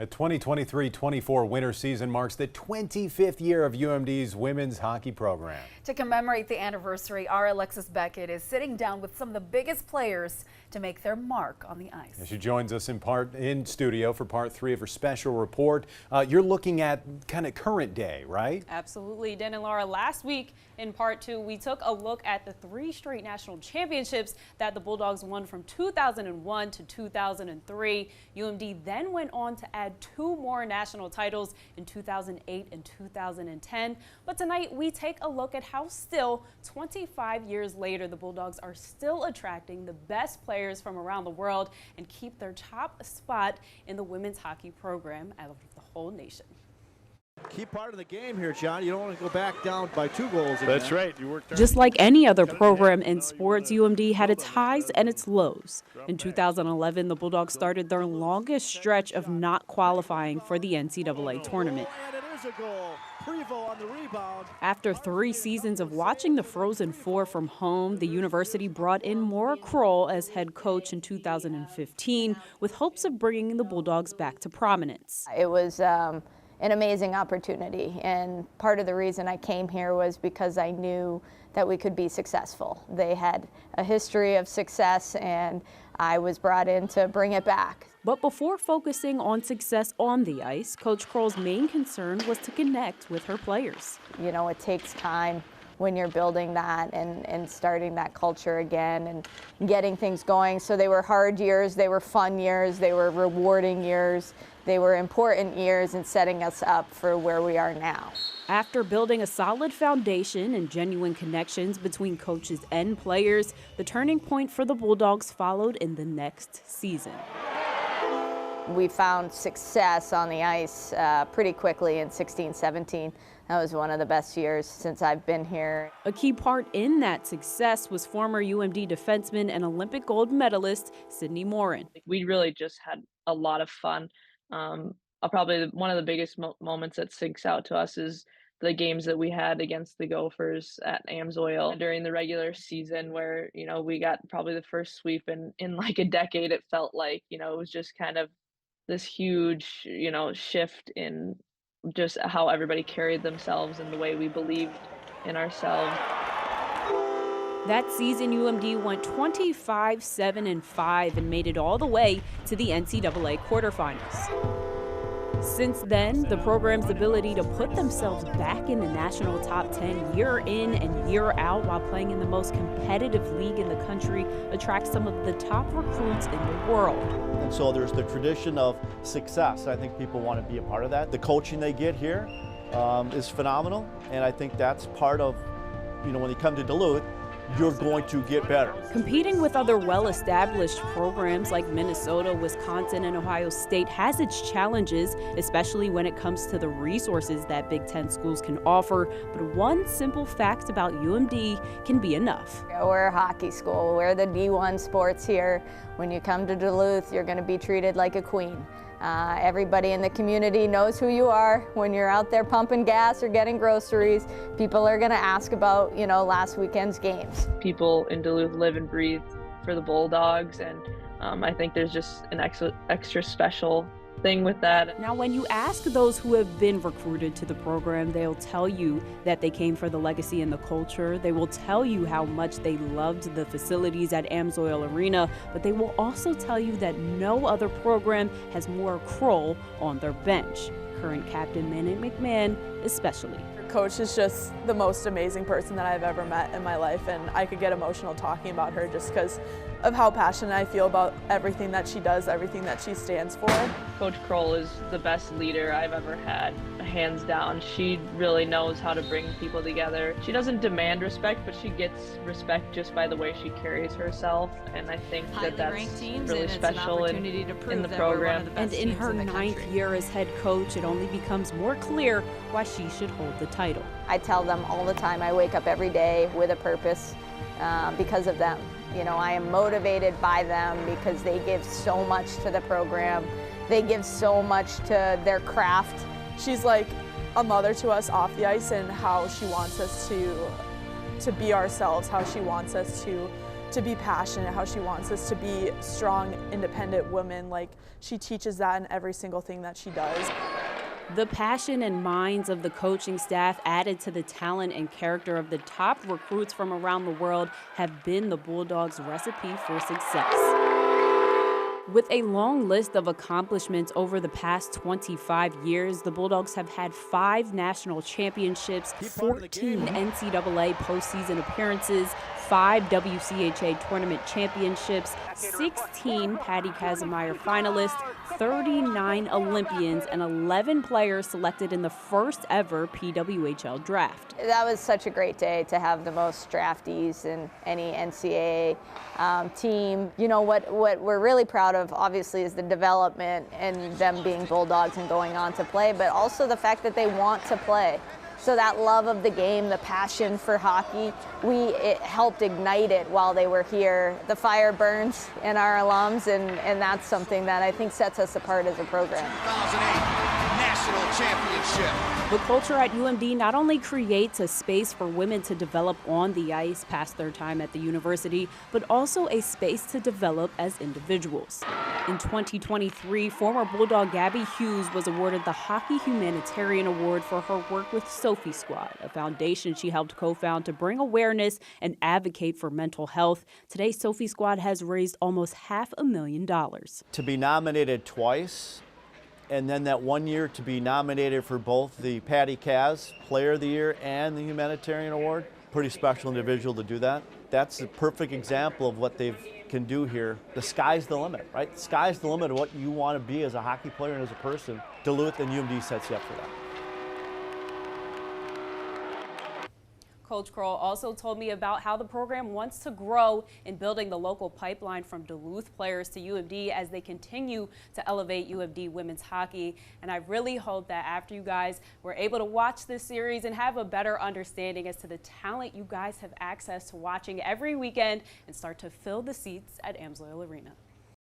The 2023-24 winter season marks the 25th year of UMD's women's hockey program. To commemorate the anniversary, our Alexis Beckett is sitting down with some of the biggest players to make their mark on the ice. She joins us in studio for part 3 of her special report. You're looking at kind of current day, right? Absolutely, Den and Laura. Last week in part 2, we took a look at the 3 straight national championships that the Bulldogs won from 2001 to 2003. UMD then went on to add 2 more national titles in 2008 and 2010. But tonight we take a look at how still 25 years later the Bulldogs are still attracting the best players from around the world and keep their top spot in the women's hockey program out of the whole nation. Key part of the game here, John. You don't want to go back down by 2 goals again. That's right. You worked Just like any other program in sports, UMD had its highs and its lows. In 2011, the Bulldogs started their longest stretch of not qualifying for the NCAA tournament. And it is a goal. Prevo on the rebound. After 3 seasons of watching the Frozen Four from home, the university brought in Maura Kroll as head coach in 2015 with hopes of bringing the Bulldogs back to prominence. It was an amazing opportunity, and part of the reason I came here was because I knew that we could be successful. They had a history of success, and I was brought in to bring it back. But before focusing on success on the ice, Coach Kroll's main concern was to connect with her players. You know, it takes time when you're building that and starting that culture again and getting things going. So they were hard years, they were fun years, they were rewarding years, they were important years in setting us up for where we are now. After building a solid foundation and genuine connections between coaches and players, the turning point for the Bulldogs followed in the next season. We found success on the ice pretty quickly in 16-17. That was one of the best years since I've been here. A key part in that success was former UMD defenseman and Olympic gold medalist Sydney Morin. We really just had a lot of fun. Probably one of the biggest moments that sticks out to us is the games that we had against the Gophers at AMSOIL during the regular season, where, you know, we got probably the first sweep in like a decade. It felt like, you know, it was just kind of this huge, you know, shift in just how everybody carried themselves and the way we believed in ourselves. That season, UMD went 25-7-5 and made it all the way to the NCAA quarterfinals. Since then, the program's ability to put themselves back in the national top 10 year in and year out while playing in the most competitive league in the country attracts some of the top recruits in the world. And so there's the tradition of success. I think people want to be a part of that. The coaching they get here is phenomenal, and I think that's part of, you know, when you come to Duluth, you're going to get better. Competing with other well-established programs like Minnesota, Wisconsin, and Ohio State has its challenges, especially when it comes to the resources that Big Ten schools can offer. But one simple fact about UMD can be enough. We're a hockey school. We're the D1 sports here. When you come to Duluth, you're going to be treated like a queen. Everybody in the community knows who you are. When you're out there pumping gas or getting groceries, people are going to ask about, you know, last weekend's games. People in Duluth live and breathe for the Bulldogs, and I think there's just an extra special thing with that. Now, when you ask those who have been recruited to the program, they'll tell you that they came for the legacy and the culture. They will tell you how much they loved the facilities at AMSOIL Arena, but they will also tell you that no other program has more Kroll on their bench. Current captain Manny McMahon especially. Coach is just the most amazing person that I've ever met in my life, and I could get emotional talking about her just because of how passionate I feel about everything that she does, everything that she stands for. Coach Kroll is the best leader I've ever had, hands down. She really knows how to bring people together. She doesn't demand respect, but she gets respect just by the way she carries herself, and I think that that's really special in the program. And in her 9th year as head coach, it only becomes more clear why she should hold the title. I tell them all the time I wake up every day with a purpose because of them. You know, I am motivated by them because they give so much to the program. They give so much to their craft. She's like a mother to us off the ice, and how she wants us to be ourselves, how she wants us to to be passionate, how she wants us to be strong, independent women. Like, she teaches that in every single thing that she does. The passion and minds of the coaching staff, added to the talent and character of the top recruits from around the world, have been the Bulldogs' recipe for success. With a long list of accomplishments over the past 25 years, the Bulldogs have had 5 national championships, 14 NCAA postseason appearances, 5 WCHA tournament championships, 16 Patty Kazmaier finalists, 39 Olympians, and 11 players selected in the first ever PWHL draft. That was such a great day to have the most draftees in any NCAA team. You know, what we're really proud of, obviously, is the development and them being Bulldogs and going on to play, but also the fact that they want to play. So that love of the game, the passion for hockey, it helped ignite it while they were here. The fire burns in our alums, and that's something that I think sets us apart as a program. 2008 National Championship. The culture at UMD not only creates a space for women to develop on the ice past their time at the university, but also a space to develop as individuals. In 2023, former Bulldog Gabby Hughes was awarded the Hockey Humanitarian Award for her work with Sophie Squad, a foundation she helped co-found to bring awareness and advocate for mental health. Today, Sophie Squad has raised almost $500,000. To be nominated twice, and then that one year to be nominated for both the Patty Kaz Player of the Year and the Humanitarian Award, pretty special individual to do that. That's a perfect example of what they can do here. The sky's the limit, right? The sky's the limit of what you want to be as a hockey player and as a person. Duluth and UMD sets you up for that. Coach Kroll also told me about how the program wants to grow in building the local pipeline from Duluth players to UMD as they continue to elevate UMD women's hockey. And I really hope that after you guys were able to watch this series and have a better understanding as to the talent you guys have access to watching every weekend and start to fill the seats at AMSOIL Arena.